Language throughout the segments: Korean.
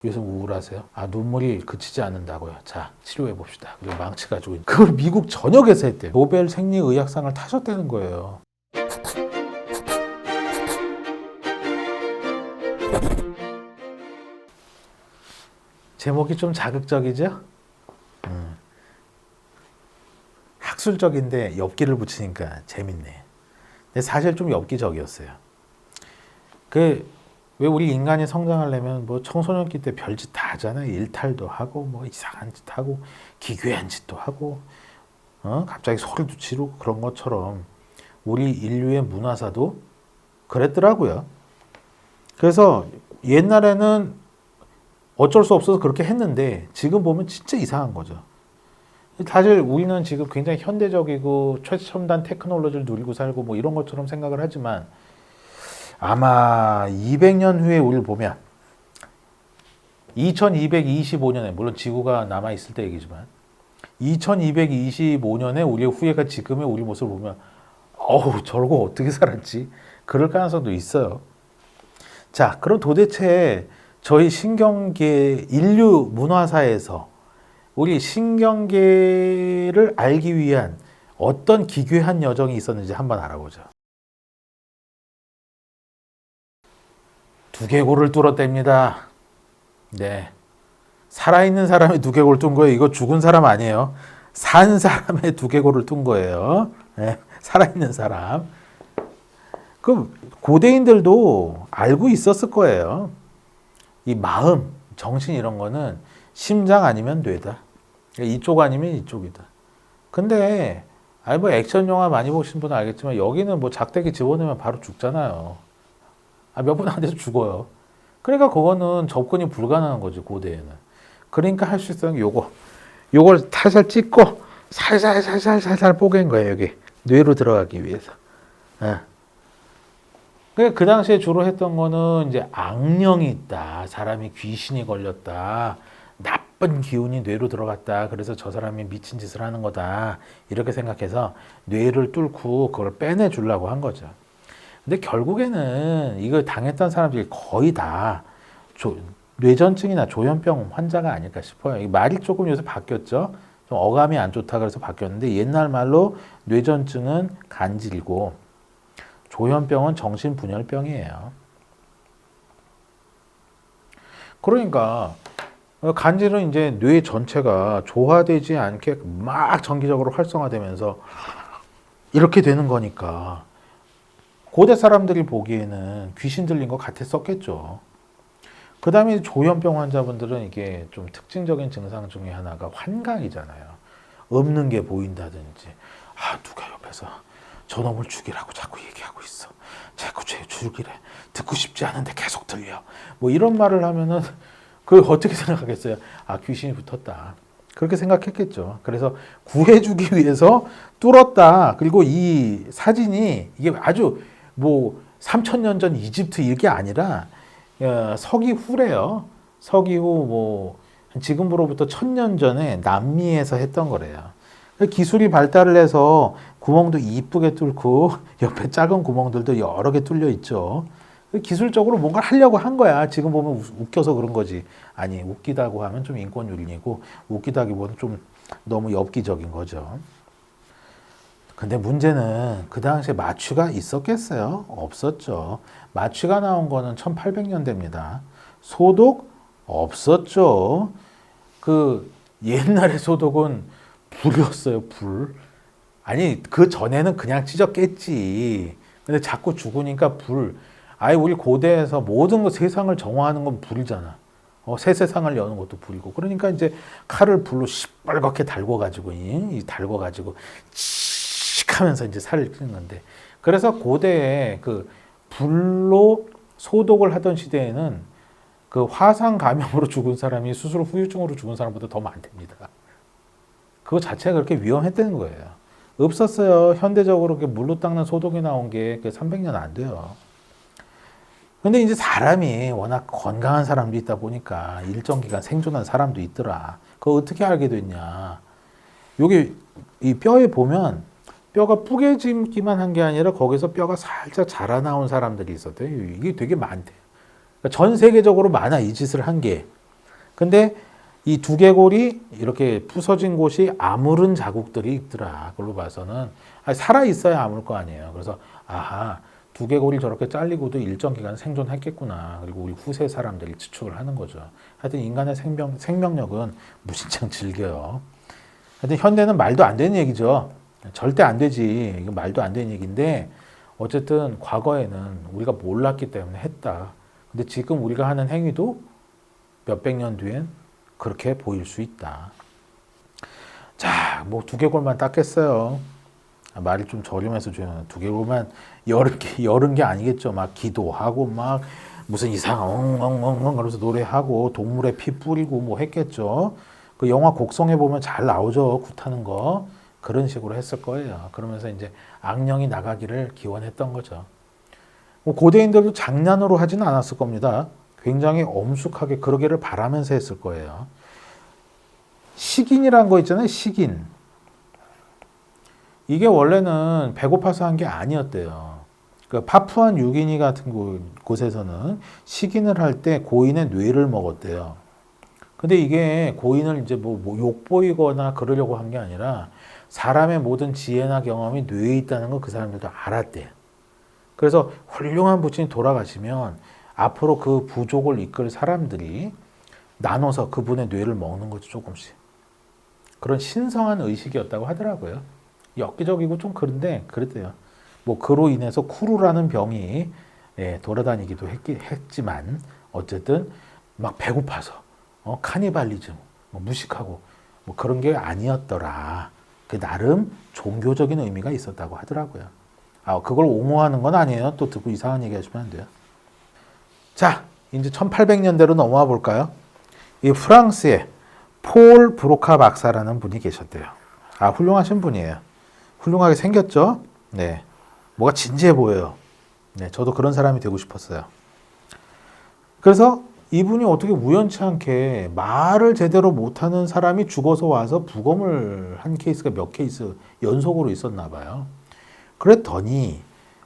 요즘 우울하세요? 아, 눈물이 그치지 않는다고요. 자, 치료해 봅시다. 그리고 망치 가지고 그걸 미국 전역에서 했대요. 노벨 생리의학상을 타셨다는 거예요. 제목이 좀 자극적이죠? 학술적인데 엽기를 붙이니까 재밌네. 근데 사실 좀 엽기적이었어요. 왜 우리 인간이 성장하려면 뭐 청소년기 때 별짓 다 하잖아요. 일탈도 하고 뭐 이상한 짓 하고 기괴한 짓도 하고 갑자기 소리도 지르고 그런 것처럼 우리 인류의 문화사도 그랬더라고요. 그래서 옛날에는 어쩔 수 없어서 그렇게 했는데 지금 보면 진짜 이상한 거죠. 사실 우리는 지금 굉장히 현대적이고 최첨단 테크놀로지를 누리고 살고 뭐 이런 것처럼 생각을 하지만 아마 200년 후에 우리를 보면 2225년에 물론 지구가 남아있을 때 얘기지만 2225년에 우리의 후예가 지금의 우리 모습을 보면 어우 저러고 어떻게 살았지? 그럴 가능성도 있어요. 자, 그럼 도대체 저희 신경계 인류 문화사에서 우리 신경계를 알기 위한 어떤 기괴한 여정이 있었는지 한번 알아보죠. 두개골을 뚫었답니다. 네. 살아있는 사람의 두개골을 뚫은 거예요. 이거 죽은 사람 아니에요. 산 사람의 두개골을 뚫은 거예요. 네. 살아있는 사람. 그 고대인들도 알고 있었을 거예요. 이 마음, 정신 이런 거는 심장 아니면 뇌다. 이쪽 아니면 이쪽이다. 근데 아니 뭐 액션 영화 많이 보신 분은 알겠지만 여기는 뭐 작대기 집어넣으면 바로 죽잖아요. 몇 분 안 돼서 죽어요. 그러니까 그거는 접근이 불가능한 거지 고대에는. 그러니까 할 수 있었던 게 요걸 살살 찍고 살살 뽀갠 거예요. 여기 뇌로 들어가기 위해서. 그 당시에 주로 했던 거는 이제 악령이 있다. 사람이 귀신이 걸렸다. 나쁜 기운이 뇌로 들어갔다. 그래서 저 사람이 미친 짓을 하는 거다. 이렇게 생각해서 뇌를 뚫고 그걸 빼내 주려고 한 거죠. 근데 결국에는 이걸 당했던 사람들이 거의 다 뇌전증이나 조현병 환자가 아닐까 싶어요. 말이 조금 요새 바뀌었죠. 좀 어감이 안 좋다 그래서 바뀌었는데 옛날 말로 뇌전증은 간질이고 조현병은 정신분열병이에요. 그러니까 간질은 이제 뇌 전체가 조화되지 않게 막 정기적으로 활성화되면서 이렇게 되는 거니까 고대 사람들이 보기에는 귀신 들린 것 같았었겠죠. 그 다음에 조현병 환자분들은 이게 좀 특징적인 증상 중에 하나가 환각이잖아요. 없는 게 보인다든지, 누가 옆에서 저놈을 죽이라고 자꾸 얘기하고 있어. 자꾸 쟤 죽이래. 듣고 싶지 않은데 계속 들려. 뭐 이런 말을 하면은 그걸 어떻게 생각하겠어요? 귀신이 붙었다. 그렇게 생각했겠죠. 그래서 구해주기 위해서 뚫었다. 그리고 이 사진이 이게 아주 뭐 3000년 전 이집트 이게 아니라 서기 후래요. 서기 후 뭐 지금으로부터 1000년 전에 남미에서 했던 거래요. 기술이 발달을 해서 구멍도 이쁘게 뚫고 옆에 작은 구멍들도 여러 개 뚫려 있죠. 기술적으로 뭔가 하려고 한 거야. 지금 보면 웃겨서 그런 거지. 아니 웃기다고 하면 좀 인권윤리고 웃기다기보다는 좀 너무 엽기적인 거죠. 근데 문제는 그 당시에 마취가 있었겠어요? 없었죠. 마취가 나온 거는 1800년대입니다. 소독 없었죠. 그 옛날의 소독은 불이었어요, 불. 아니, 그 전에는 그냥 찢었겠지. 근데 자꾸 죽으니까 불. 우리 고대에서 모든 거 세상을 정화하는 건 불이잖아. 새 세상을 여는 것도 불이고. 그러니까 이제 칼을 불로 시뻘겋게 달궈가지고, 하면서 이제 살을 찌는 건데. 그래서 고대에 그 불로 소독을 하던 시대에는 그 화상 감염으로 죽은 사람이 수술 후유증으로 죽은 사람보다 더 많답니다. 그거 자체가 그렇게 위험했다는 거예요. 없었어요. 현대적으로 물로 닦는 소독이 나온 게 300년 안 돼요. 근데 이제 사람이 워낙 건강한 사람도 있다 보니까 일정 기간 생존한 사람도 있더라. 그거 어떻게 알게 됐냐. 여기 이 뼈에 보면 뼈가 뿌개지기만 한 게 아니라 거기서 뼈가 살짝 자라나온 사람들이 있었대요. 이게 되게 많대요. 그러니까 전 세계적으로 많아, 이 짓을 한 게. 근데 이 두개골이 이렇게 부서진 곳이 아무른 자국들이 있더라. 그걸로 봐서는 살아 있어야 아물 거 아니에요. 그래서 아하, 두개골이 저렇게 잘리고도 일정 기간 생존했겠구나. 그리고 우리 후세 사람들이 추측을 하는 거죠. 하여튼 인간의 생명력은 무진장 즐겨요. 하여튼 현대는 말도 안 되는 얘기죠. 절대 안 되지. 이거 말도 안 되는 얘기인데 어쨌든 과거에는 우리가 몰랐기 때문에 했다. 근데 지금 우리가 하는 행위도 몇백 년 뒤엔 그렇게 보일 수 있다. 자, 뭐 두개골만 닦겠어요. 말이 좀 저렴해서 줘요. 두개골만 열은 게 아니겠죠. 막 기도하고 막 무슨 이상한 엉엉엉엉 그러면서 노래하고 동물의 피 뿌리고 뭐 했겠죠. 그 영화 곡성에 보면 잘 나오죠. 굿하는 거. 그런 식으로 했을 거예요. 그러면서 이제 악령이 나가기를 기원했던 거죠. 뭐 고대인들도 장난으로 하지는 않았을 겁니다. 굉장히 엄숙하게 그러기를 바라면서 했을 거예요. 식인이라는 거 있잖아요. 식인. 이게 원래는 배고파서 한 게 아니었대요. 그 파푸안 뉴기니 같은 곳에서는 식인을 할 때 고인의 뇌를 먹었대요. 근데 이게 고인을 이제 뭐 욕보이거나 그러려고 한 게 아니라 사람의 모든 지혜나 경험이 뇌에 있다는 거 그 사람들도 알았대요. 그래서 훌륭한 부친이 돌아가시면 앞으로 그 부족을 이끌 사람들이 나눠서 그분의 뇌를 먹는 거죠, 조금씩. 그런 신성한 의식이었다고 하더라고요. 엽기적이고 좀 그런데 그랬대요. 뭐 그로 인해서 쿠루라는 병이 돌아다니기도 했지만 어쨌든 막 배고파서 카니발리즘, 뭐 무식하고 뭐 그런 게 아니었더라. 그 나름 종교적인 의미가 있었다고 하더라고요. 그걸 옹호하는 건 아니에요. 또 듣고 이상한 얘기 하시면 안 돼요. 자, 이제 1800년대로 넘어와 볼까요? 이 프랑스에 폴 브로카 박사라는 분이 계셨대요. 훌륭하신 분이에요. 훌륭하게 생겼죠? 네. 뭐가 진지해 보여요. 네, 저도 그런 사람이 되고 싶었어요. 그래서 이분이 어떻게 우연치 않게 말을 제대로 못하는 사람이 죽어서 와서 부검을 한 케이스가 몇 케이스 연속으로 있었나 봐요. 그랬더니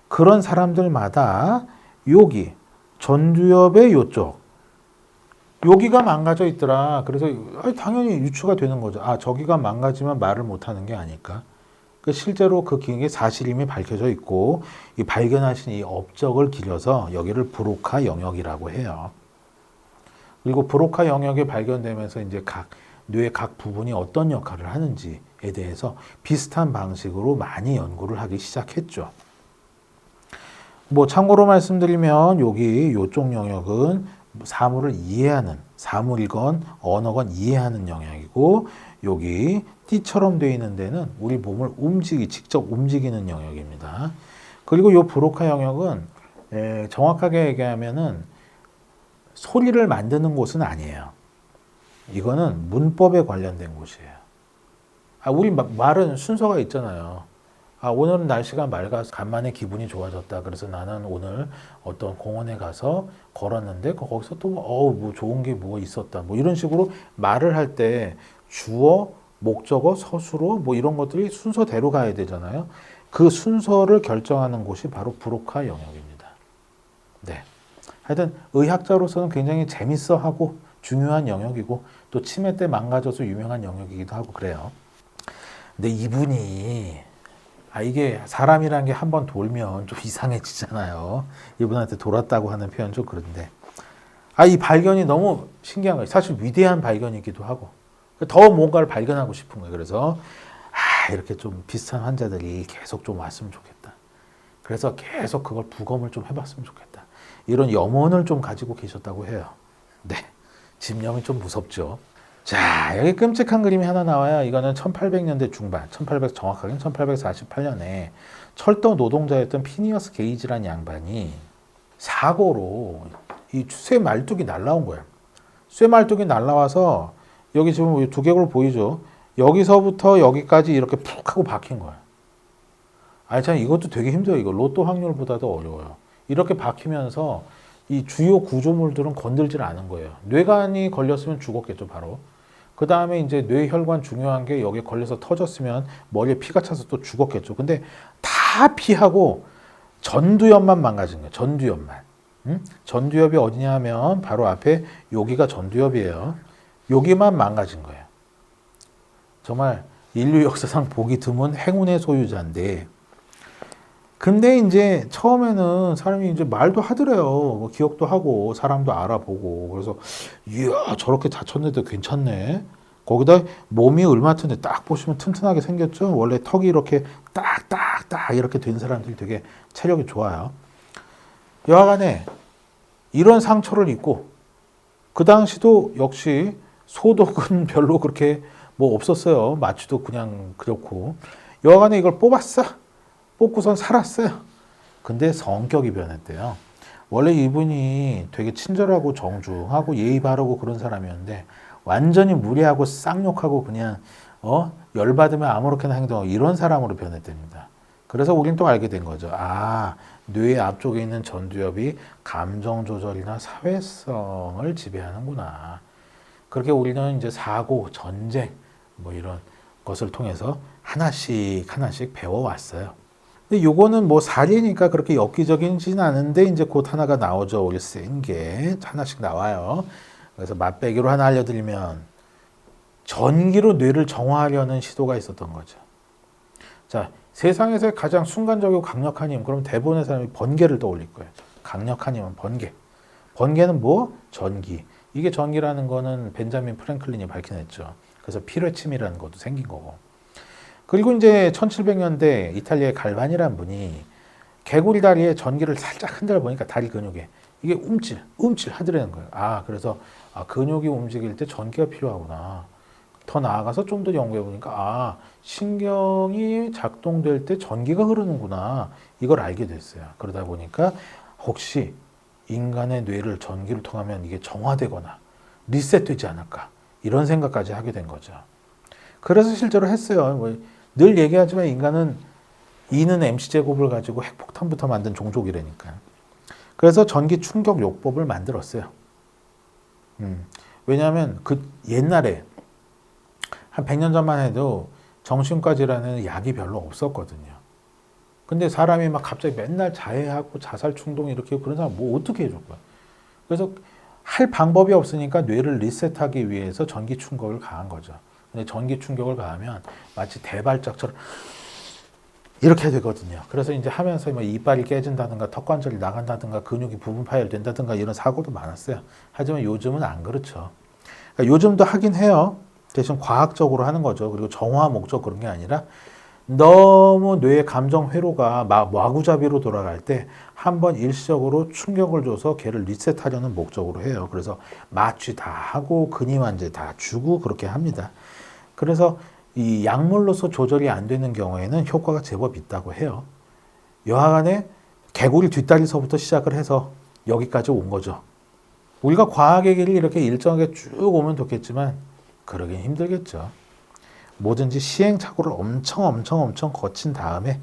그런 사람들마다 여기 전두엽의 요쪽 여기가 망가져 있더라. 그래서 당연히 유추가 되는 거죠. 저기가 망가지면 말을 못하는 게 아닐까. 실제로 그 기능이 사실임이 밝혀져 있고 이 발견하신 이 업적을 기려서 여기를 브로카 영역이라고 해요. 그리고 브로카 영역이 발견되면서 이제 뇌의 각 부분이 어떤 역할을 하는지에 대해서 비슷한 방식으로 많이 연구를 하기 시작했죠. 뭐 참고로 말씀드리면 요쪽 영역은 사물을 이해하는, 사물이건 언어건 이해하는 영역이고 여기 띠처럼 되어 있는 데는 우리 몸을 직접 움직이는 영역입니다. 그리고 이 브로카 영역은 정확하게 얘기하면은 소리를 만드는 곳은 아니에요. 이거는 문법에 관련된 곳이에요. 우리 말은 순서가 있잖아요. 오늘은 날씨가 맑아서 간만에 기분이 좋아졌다. 그래서 나는 오늘 어떤 공원에 가서 걸었는데 거기서 또 뭐 좋은 게 뭐가 있었다. 뭐 이런 식으로 말을 할 때 주어, 목적어, 서술어 뭐 이런 것들이 순서대로 가야 되잖아요. 그 순서를 결정하는 곳이 바로 브로카 영역입니다. 네. 하여튼 의학자로서는 굉장히 재밌어하고 중요한 영역이고 또 치매 때 망가져서 유명한 영역이기도 하고 그래요. 근데 이분이 이게 사람이라는 게 한번 돌면 좀 이상해지잖아요. 이분한테 돌았다고 하는 표현 좀 그런데 이 발견이 너무 신기한 거예요. 사실 위대한 발견이기도 하고 더 뭔가를 발견하고 싶은 거예요. 그래서 이렇게 좀 비슷한 환자들이 계속 좀 왔으면 좋겠다. 그래서 계속 그걸 부검을 좀 해봤으면 좋겠다. 이런 염원을 좀 가지고 계셨다고 해요. 네, 집념이 좀 무섭죠. 자, 여기 끔찍한 그림이 하나 나와요. 이거는 1800년대 중반, 정확하게는 1848년에 철도 노동자였던 피니어스 게이지라는 양반이 사고로 이 쇠 말뚝이 날라온 거예요. 쇠 말뚝이 날라와서 여기 지금 두개골 보이죠? 여기서부터 여기까지 이렇게 푹 하고 박힌 거예요. 참 이것도 되게 힘들어요. 이거 로또 확률보다도 어려워요. 이렇게 박히면서 이 주요 구조물들은 건들질 않은 거예요. 뇌관이 걸렸으면 죽었겠죠, 바로. 그 다음에 이제 뇌혈관 중요한 게 여기에 걸려서 터졌으면 머리에 피가 차서 또 죽었겠죠. 근데 다 피하고 전두엽만 망가진 거예요. 전두엽만. 전두엽이 어디냐 하면 바로 앞에 여기가 전두엽이에요. 여기만 망가진 거예요. 정말 인류 역사상 보기 드문 행운의 소유자인데, 근데 이제 처음에는 사람이 이제 말도 하더래요. 뭐 기억도 하고 사람도 알아보고. 그래서 이야, 저렇게 다쳤는데도 괜찮네. 거기다 몸이 얼마튼데 딱 보시면 튼튼하게 생겼죠. 원래 턱이 이렇게 딱딱딱 이렇게 된 사람들이 되게 체력이 좋아요. 여하간에 이런 상처를 입고 그 당시도 역시 소독은 별로 그렇게 뭐 없었어요. 마취도 그냥 그렇고. 여하간에 이걸 뽑고선 살았어요. 근데 성격이 변했대요. 원래 이분이 되게 친절하고 정중하고 예의 바르고 그런 사람이었는데 완전히 무례하고 쌍욕하고 그냥 열받으면 아무렇게나 행동하고 이런 사람으로 변했답니다. 그래서 우린 또 알게 된 거죠. 아, 뇌 앞쪽에 있는 전두엽이 감정 조절이나 사회성을 지배하는구나. 그렇게 우리는 이제 사고, 전쟁 뭐 이런 것을 통해서 하나씩 배워왔어요. 근데 요거는 뭐 사례니까 그렇게 엽기적이진 않은데 이제 곧 하나가 나오죠. 우리 센 게 하나씩 나와요. 그래서 맛배기로 하나 알려드리면 전기로 뇌를 정화하려는 시도가 있었던 거죠. 자, 세상에서 가장 순간적이고 강력한 힘, 그럼 대부분의 사람이 번개를 떠올릴 거예요. 강력한 힘은 번개. 번개는 뭐? 전기. 이게 전기라는 거는 벤자민 프랭클린이 밝혀냈죠. 그래서 피뢰침이라는 것도 생긴 거고. 그리고 이제 1700년대 이탈리아의 갈바니라는 분이 개구리 다리에 전기를 살짝 흔들어 보니까 다리 근육에 이게 움찔 하더라는 거예요. 아, 그래서 근육이 움직일 때 전기가 필요하구나. 더 나아가서 좀 더 연구해 보니까 신경이 작동될 때 전기가 흐르는구나. 이걸 알게 됐어요. 그러다 보니까 혹시 인간의 뇌를 전기를 통하면 이게 정화되거나 리셋되지 않을까. 이런 생각까지 하게 된 거죠. 그래서 실제로 했어요. 늘 얘기하지만 인간은 E는 mc제곱을 가지고 핵폭탄부터 만든 종족이라니까요. 그래서 전기 충격 요법을 만들었어요. 왜냐하면 그 옛날에 한 100년 전만 해도 정신과 질환에는 약이 별로 없었거든요. 근데 사람이 막 갑자기 맨날 자해하고 자살 충동 이렇게 그런 사람 뭐 어떻게 해줄 거야. 그래서 할 방법이 없으니까 뇌를 리셋하기 위해서 전기 충격을 가한 거죠. 근데 전기 충격을 가하면 마치 대발작처럼 이렇게 되거든요. 그래서 이제 하면서 뭐 이빨이 깨진다든가 턱관절이 나간다든가 근육이 부분 파열된다든가 이런 사고도 많았어요. 하지만 요즘은 안 그렇죠. 그러니까 요즘도 하긴 해요. 대신 과학적으로 하는 거죠. 그리고 정화 목적 그런 게 아니라 너무 뇌의 감정 회로가 마구잡이로 돌아갈 때 한번 일시적으로 충격을 줘서 걔를 리셋하려는 목적으로 해요. 그래서 마취 다 하고 근이완제 다 주고 그렇게 합니다. 그래서 이 약물로서 조절이 안 되는 경우에는 효과가 제법 있다고 해요. 여하간에 개구리 뒷다리서부터 시작을 해서 여기까지 온 거죠. 우리가 과학의 길이 이렇게 일정하게 쭉 오면 좋겠지만 그러긴 힘들겠죠. 뭐든지 시행착오를 엄청 거친 다음에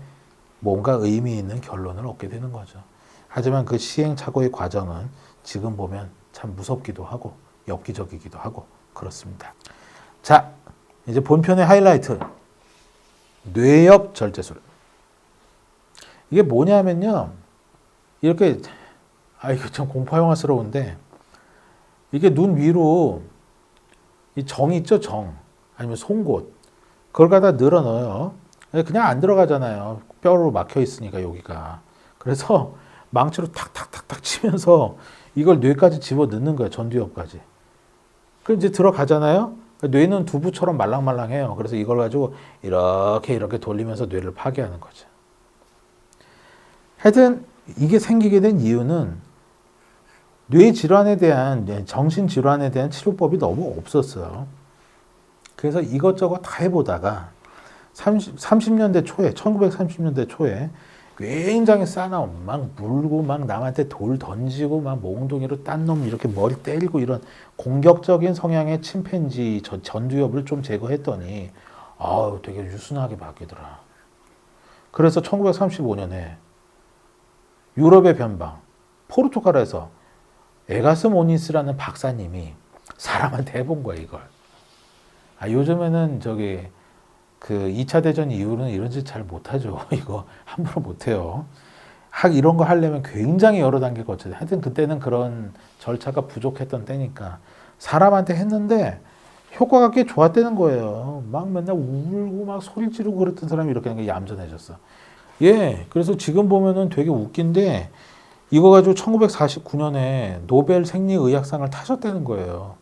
뭔가 의미 있는 결론을 얻게 되는 거죠. 하지만 그 시행착오의 과정은 지금 보면 참 무섭기도 하고 엽기적이기도 하고 그렇습니다. 자, 이제 본편의 하이라이트. 뇌엽 절제술. 이게 뭐냐면요. 이렇게 이거 참 공포 영화스러운데 이게 눈 위로 이 정 있죠, 정. 아니면 송곳. 그걸 갖다 늘어 넣어요. 그냥 안 들어가잖아요. 뼈로 막혀 있으니까 여기가. 그래서 망치로 탁탁탁탁 치면서 이걸 뇌까지 집어 넣는 거예요. 전두엽까지. 그럼 이제 들어가잖아요. 뇌는 두부처럼 말랑말랑해요. 그래서 이걸 가지고 이렇게 돌리면서 뇌를 파괴하는 거죠. 하여튼 이게 생기게 된 이유는 뇌 질환에 대한, 정신 질환에 대한 치료법이 너무 없었어요. 그래서 이것저것 다 해보다가 30년대 초에, 1930년대 초에 굉장히 싸나움, 막 물고 막 남한테 돌 던지고 막 몽둥이로 딴 놈 이렇게 머리 때리고 이런 공격적인 성향의 침팬지 전두엽을 좀 제거했더니 되게 유순하게 바뀌더라. 그래서 1935년에 유럽의 변방, 포르투갈에서 에가스 모니스라는 박사님이 사람한테 해본 거야, 이걸. 요즘에는 그 2차 대전 이후로는 이런 짓 잘 못하죠. 이거 함부로 못해요. 이런 거 하려면 굉장히 여러 단계 거쳐야 돼. 하여튼 그때는 그런 절차가 부족했던 때니까 사람한테 했는데 효과가 꽤 좋았다는 거예요. 막 맨날 울고 막 소리 지르고 그랬던 사람이 이렇게 하는 게 얌전해졌어. 예, 그래서 지금 보면은 되게 웃긴데 이거 가지고 1949년에 노벨 생리의학상을 타셨다는 거예요.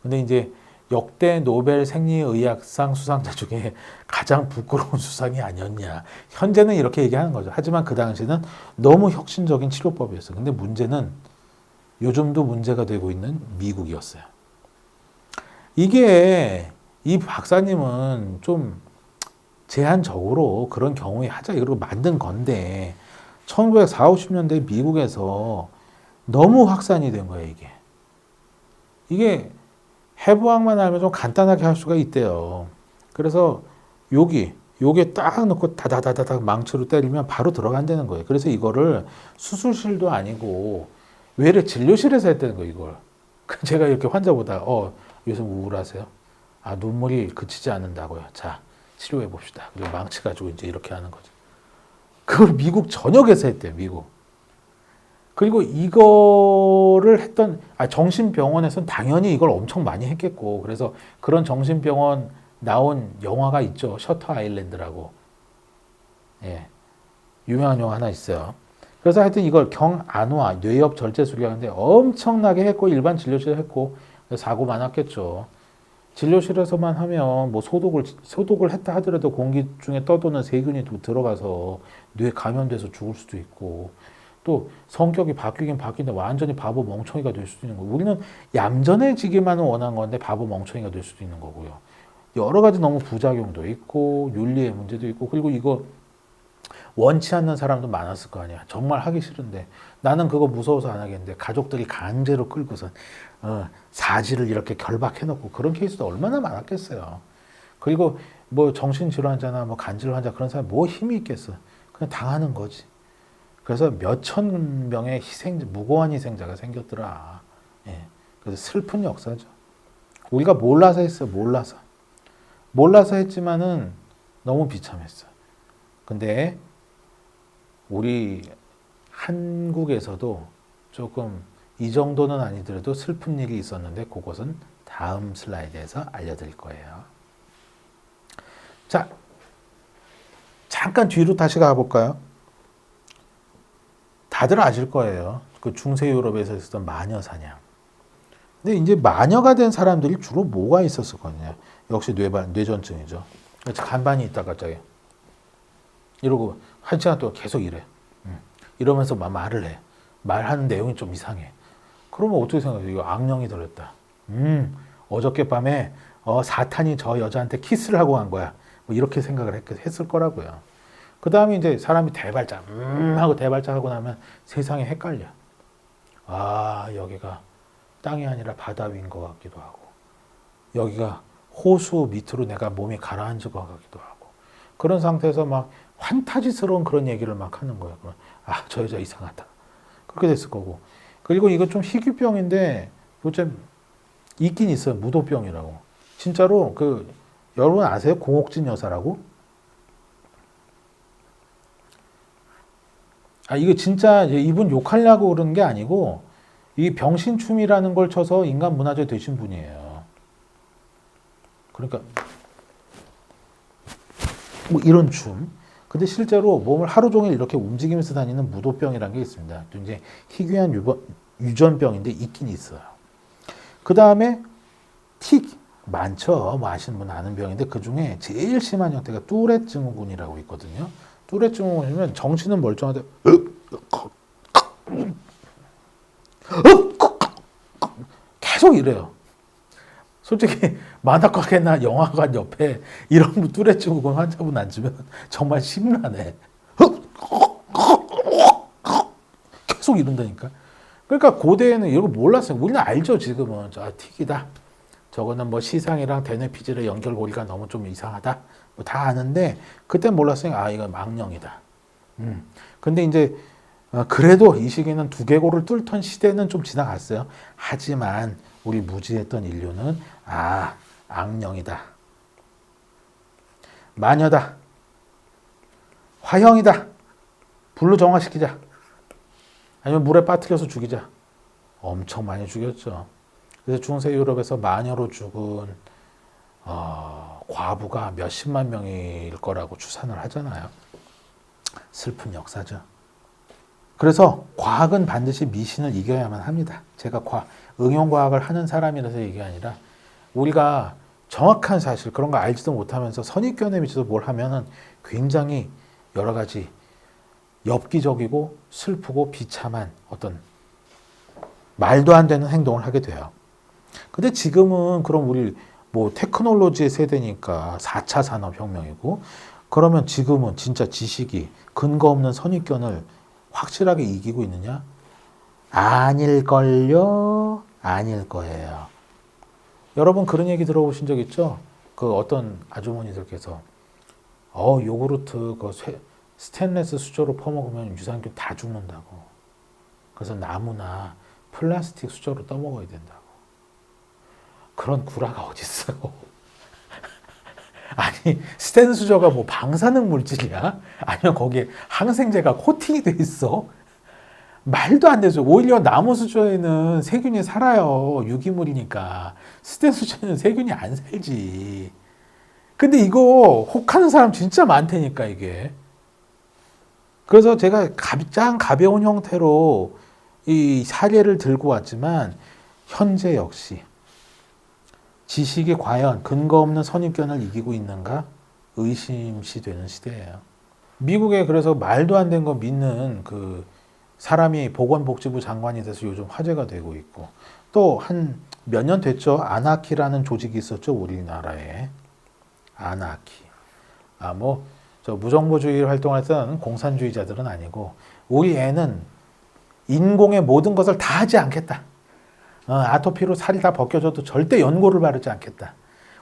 근데 이제 역대 노벨 생리의학상 수상자 중에 가장 부끄러운 수상이 아니었냐. 현재는 이렇게 얘기하는 거죠. 하지만 그 당시는 너무 혁신적인 치료법이었어요. 근데 문제는 요즘도 문제가 되고 있는 미국이었어요. 이게 이 박사님은 좀 제한적으로 그런 경우에 하자 이러고 만든 건데 1940, 50년대 미국에서 너무 확산이 된 거예요, 이게. 이게 해부학만 알면 좀 간단하게 할 수가 있대요. 그래서 요게 딱 넣고 다다다다닥 망치로 때리면 바로 들어간다는 거예요. 그래서 이거를 수술실도 아니고 외래 진료실에서 했다는 거예요, 이걸. 제가 이렇게 환자 보다가 요즘 우울하세요? 아, 눈물이 그치지 않는다고요. 자, 치료해 봅시다. 그리고 망치 가지고 이제 이렇게 하는 거죠. 그걸 미국 전역에서 했대요, 미국. 그리고 이거를 했던, 정신병원에서는 당연히 이걸 엄청 많이 했겠고, 그래서 그런 정신병원 나온 영화가 있죠. 셔터 아일랜드라고. 예. 유명한 영화 하나 있어요. 그래서 하여튼 이걸 경안화, 뇌엽 절제술이라고 하는데 엄청나게 했고, 일반 진료실에 했고, 사고 많았겠죠. 진료실에서만 하면 뭐 소독을 했다 하더라도 공기 중에 떠도는 세균이 들어가서 뇌에 감염돼서 죽을 수도 있고, 또 성격이 바뀌긴 바뀌는데 완전히 바보 멍청이가 될 수도 있는 거고, 우리는 얌전해지기만은 원한 건데 바보 멍청이가 될 수도 있는 거고요. 여러 가지 너무 부작용도 있고 윤리의 문제도 있고, 그리고 이거 원치 않는 사람도 많았을 거 아니야. 정말 하기 싫은데 나는 그거 무서워서 안 하겠는데 가족들이 강제로 끌고선 사지를 이렇게 결박해놓고 그런 케이스도 얼마나 많았겠어요. 그리고 뭐 정신질환자나 뭐 간질 환자 그런 사람 뭐 힘이 있겠어. 그냥 당하는 거지. 그래서 몇천 명의 무고한 희생자가 생겼더라. 예. 그래서 슬픈 역사죠. 우리가 몰라서 했어요. 몰라서 했지만은 너무 비참했어요. 근데 우리 한국에서도 조금 이 정도는 아니더라도 슬픈 일이 있었는데 그것은 다음 슬라이드에서 알려드릴 거예요. 자, 잠깐 뒤로 다시 가볼까요? 다들 아실 거예요. 그 중세 유럽에서 있었던 마녀 사냥. 근데 이제 마녀가 된 사람들이 주로 뭐가 있었을 거냐? 역시 뇌전증이죠. 간반이 있다 갑자기 이러고 한 시간 동안 계속 이래. 이러면서 말을 해. 말하는 내용이 좀 이상해. 그러면 어떻게 생각해요? 이거 악령이 들었다. 어저께밤에 사탄이 저 여자한테 키스를 하고 간 거야. 뭐 이렇게 생각을 했을 거라고요. 그 다음에 이제 사람이 대발작, 하고 대발작 하고 나면 세상이 헷갈려. 아, 여기가 땅이 아니라 바다 위인 것 같기도 하고, 여기가 호수 밑으로 내가 몸이 가라앉은 것 같기도 하고, 그런 상태에서 막 환타지스러운 그런 얘기를 막 하는 거예요. 아, 저 여자 이상하다. 그렇게 됐을 거고. 그리고 이거 좀 희귀병인데, 요즘 있긴 있어요. 무도병이라고. 진짜로 여러분 아세요? 공옥진 여사라고? 이거 진짜 이분 욕하려고 그러는 게 아니고, 이 병신춤이라는 걸 쳐서 인간 문화재 되신 분이에요. 그러니까 뭐 이런 춤. 근데 실제로 몸을 하루 종일 이렇게 움직이면서 다니는 무도병이라는 게 있습니다. 굉장히 희귀한 유전병인데 있긴 있어요. 그 다음에 틱 많죠. 뭐 아시는 분 아는 병인데 그 중에 제일 심한 형태가 뚜렛 증후군이라고 있거든요. 뚜렛 증후군이면 정신은 멀쩡한데 계속 이래요. 솔직히 만화과나 영화관 옆에 이런 뚜렛 증후군 환자분 앉으면 정말 심란해. 계속 이런다니까. 그러니까 고대에는 이런 거 몰랐어요. 우리는 알죠, 지금은. 틱이다. 저거는 뭐 시상이랑 대뇌피질의 연결고리가 너무 좀 이상하다. 뭐 다 아는데 그때 몰랐어요. 이건 악령이다. 근데 이제 그래도 이 시기는 두개골을 뚫던 시대는 좀 지나갔어요. 하지만 우리 무지했던 인류는 악령이다. 마녀다. 화형이다. 불로 정화시키자. 아니면 물에 빠뜨려서 죽이자. 엄청 많이 죽였죠. 그래서 중세 유럽에서 마녀로 죽은 과부가 몇십만 명일 거라고 추산을 하잖아요. 슬픈 역사죠. 그래서 과학은 반드시 미신을 이겨야만 합니다. 제가 응용과학을 하는 사람이라서 이게 아니라 우리가 정확한 사실 그런 거 알지도 못하면서 선입견에 미쳐서 뭘 하면은 굉장히 여러 가지 엽기적이고 슬프고 비참한 어떤 말도 안 되는 행동을 하게 돼요. 근데 지금은 그럼 우리 뭐 테크놀로지의 세대니까 4차 산업혁명이고 그러면 지금은 진짜 지식이 근거 없는 선입견을 확실하게 이기고 있느냐? 아닐걸요? 아닐 거예요. 여러분 그런 얘기 들어보신 적 있죠? 그 어떤 아주머니들께서 요구르트 그 스테인레스 수저로 퍼먹으면 유산균 다 죽는다고. 그래서 나무나 플라스틱 수저로 떠먹어야 된다고. 그런 구라가 어딨어요. 아니 스텐 수저가 뭐 방사능 물질이야? 아니면 거기에 항생제가 코팅이 돼 있어? 말도 안 되죠. 오히려 나무 수저에는 세균이 살아요. 유기물이니까. 스텐 수저에는 세균이 안 살지. 근데 이거 혹하는 사람 진짜 많다니까 이게. 그래서 제가 가장 가벼운 형태로 이 사례를 들고 왔지만 현재 역시 지식이 과연 근거 없는 선입견을 이기고 있는가 의심시 되는 시대예요. 미국에 그래서 말도 안 되는 거 믿는 그 사람이 보건복지부 장관이 돼서 요즘 화제가 되고 있고 또 한 몇 년 됐죠. 아나키라는 조직이 있었죠. 우리나라에. 아나키. 저 무정부주의 활동했던 공산주의자들은 아니고 우리 애는 인공의 모든 것을 다 하지 않겠다. 아토피로 살이 다 벗겨져도 절대 연고를 바르지 않겠다.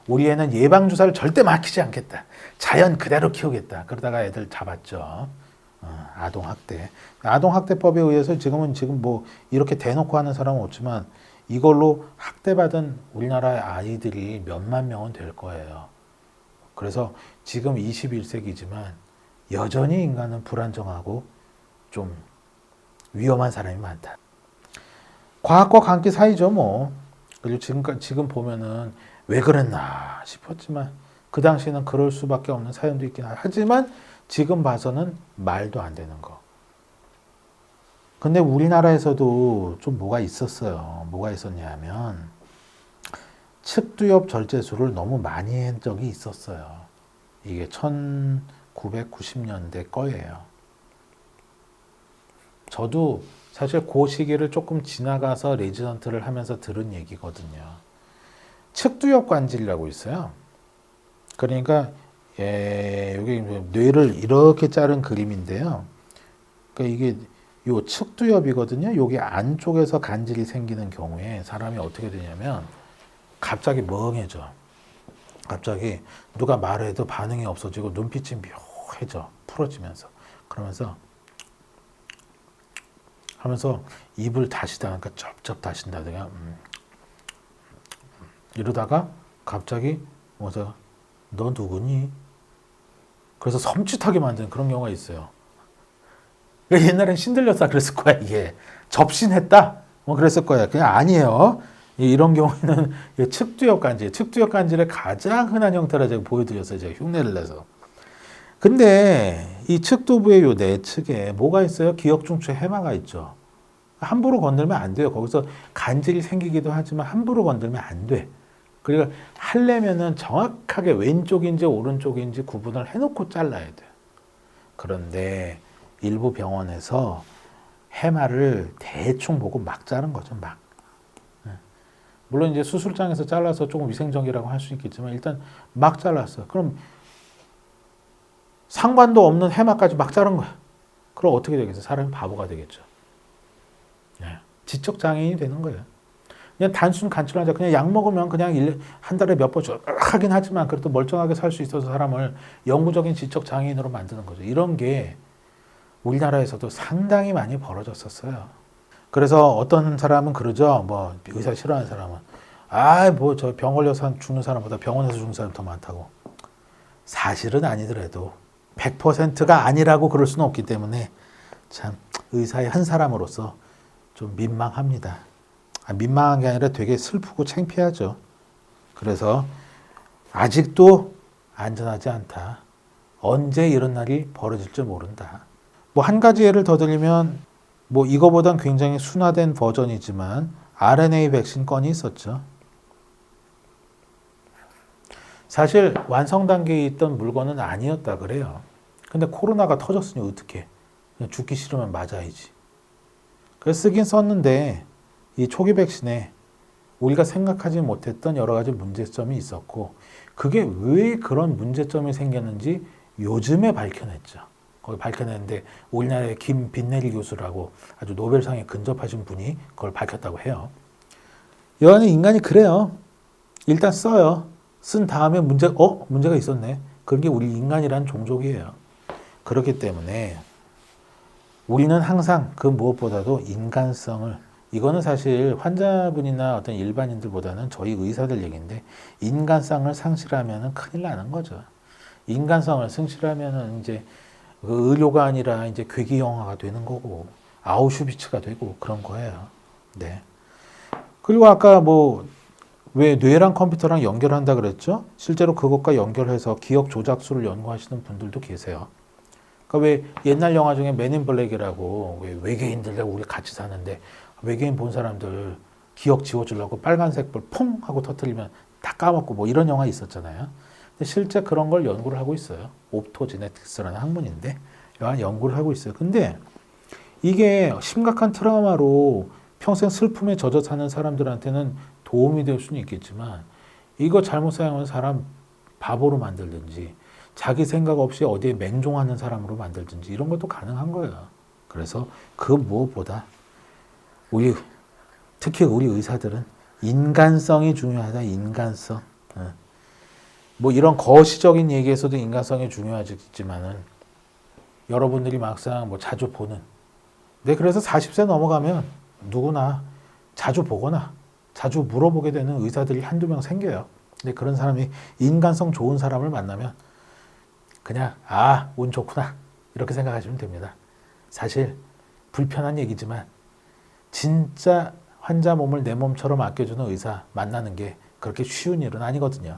우리 애는 예방주사를 절대 맞히지 않겠다. 자연 그대로 키우겠다. 그러다가 애들 잡았죠. 아동학대. 아동학대법에 의해서 지금 뭐 이렇게 대놓고 하는 사람은 없지만 이걸로 학대받은 우리나라의 아이들이 몇만 명은 될 거예요. 그래서 지금 21세기지만 여전히 인간은 불안정하고 좀 위험한 사람이 많다. 과학과 광기 사이죠, 뭐. 그리고 지금 보면은 왜 그랬나 싶었지만 그 당시에는 그럴 수밖에 없는 사연도 있긴 하지만 지금 봐서는 말도 안 되는 거. 근데 우리나라에서도 좀 뭐가 있었어요. 뭐가 있었냐 하면 측두엽 절제술을 너무 많이 한 적이 있었어요. 이게 1990년대 거예요. 저도 사실 그 시기를 조금 지나가서 레지던트를 하면서 들은 얘기거든요. 측두엽 관질이라고 있어요. 그러니까 여기 뇌를 이렇게 자른 그림인데요. 그러니까 이게 요 측두엽이거든요. 여기 안쪽에서 간질이 생기는 경우에 사람이 어떻게 되냐면 갑자기 멍해져. 갑자기 누가 말해도 반응이 없어지고 눈빛이 묘해져. 풀어지면서. 그러면서 하면서 입을 다시다가 쩝쩝 다신다든가 이러다가 갑자기 너 누구니? 그래서 섬찟하게 만드는 그런 경우가 있어요. 옛날엔 신들렸다 그랬을 거야 이게. 접신했다? 뭐 그랬을 거야. 그냥 아니에요. 이런 경우에는 측두엽 간질, 측두엽 간질의 가장 흔한 형태라 제가 보여드렸어요. 제가 흉내를 내서. 근데 이 측두부의 요 내측에 뭐가 있어요? 기역중추 해마가 있죠. 함부로 건들면 안 돼요. 거기서 간질이 생기기도 하지만 함부로 건들면 안 돼. 그러니까 하려면은 정확하게 왼쪽인지 오른쪽인지 구분을 해놓고 잘라야 돼요. 그런데 일부 병원에서 해마를 대충 보고 막 자른 거죠. 막. 물론 이제 수술장에서 잘라서 조금 위생적이라고 할 수 있겠지만 일단 막 잘랐어요. 그럼 상관도 없는 해마까지 막 자른 거야. 그럼 어떻게 되겠어요? 사람이 바보가 되겠죠. 지적 장애인이 되는 거예요. 그냥 단순 간출하자. 그냥 약 먹으면 그냥 한 달에 몇 번 하긴 하지만 그래도 멀쩡하게 살 수 있어서 사람을 영구적인 지적 장애인으로 만드는 거죠. 이런 게 우리나라에서도 상당히 많이 벌어졌었어요. 그래서 어떤 사람은 그러죠. 뭐 의사 싫어하는 사람은 뭐 저 병 걸려서 죽는 사람보다 병원에서 죽는 사람이 더 많다고. 사실은 아니더라도 100%가 아니라고 그럴 수는 없기 때문에 참 의사의 한 사람으로서 좀 민망합니다. 민망한 게 아니라 되게 슬프고 창피하죠. 그래서 아직도 안전하지 않다. 언제 이런 날이 벌어질지 모른다. 뭐 한 가지 예를 더 들면 뭐 이거보단 굉장히 순화된 버전이지만 RNA 백신 건이 있었죠. 사실 완성 단계에 있던 물건은 아니었다 그래요. 근데 코로나가 터졌으니 어떡해. 그냥 죽기 싫으면 맞아야지. 그래서 쓰긴 썼는데 이 초기 백신에 우리가 생각하지 못했던 여러 가지 문제점이 있었고 그게 왜 그런 문제점이 생겼는지 요즘에 밝혀냈죠. 거기 밝혀냈는데 우리나라의 김빈내리 교수라고 아주 노벨상에 근접하신 분이 그걸 밝혔다고 해요. 여하튼 인간이 그래요. 일단 써요. 쓴 다음에 문제가 있었네. 그런 게 우리 인간이란 종족이에요. 그렇기 때문에 우리는 항상 그 무엇보다도 인간성을, 이거는 사실 환자분이나 어떤 일반인들보다는 저희 의사들 얘기인데, 인간성을 상실하면 큰일 나는 거죠. 인간성을 상실하면 이제 그 의료가 아니라 이제 괴기 영화가 되는 거고, 아우슈비츠가 되고 그런 거예요. 네. 그리고 아까 뭐 왜 뇌랑 컴퓨터랑 연결한다 그랬죠? 실제로 그것과 연결해서 기억 조작술을 연구하시는 분들도 계세요. 그러니까 왜 옛날 영화 중에 맨인 블랙이라고 왜 외계인들하고 우리 같이 사는데 외계인 본 사람들 기억 지워주려고 빨간색 불 퐁 하고 터뜨리면 다 까먹고 뭐 이런 영화 있었잖아요. 근데 실제 그런 걸 연구를 하고 있어요. 옵토제네틱스라는 학문인데 연구를 하고 있어요. 근데 이게 심각한 트라우마로 평생 슬픔에 젖어 사는 사람들한테는 도움이 될 수는 있겠지만 이거 잘못 사용하면 사람 바보로 만들든지 자기 생각 없이 어디에 맹종하는 사람으로 만들든지 이런 것도 가능한 거예요. 그래서 그 무엇보다 특히 우리 의사들은 인간성이 중요하다. 인간성. 뭐 이런 거시적인 얘기에서도 인간성이 중요하지만은 여러분들이 막상 뭐 자주 보는, 그래서 40세 넘어가면 누구나 자주 보거나 자주 물어보게 되는 의사들이 한두 명 생겨요. 근데 그런 사람이 인간성 좋은 사람을 만나면 그냥 운 좋구나 이렇게 생각하시면 됩니다. 사실 불편한 얘기지만 진짜 환자 몸을 내 몸처럼 아껴주는 의사 만나는 게 그렇게 쉬운 일은 아니거든요.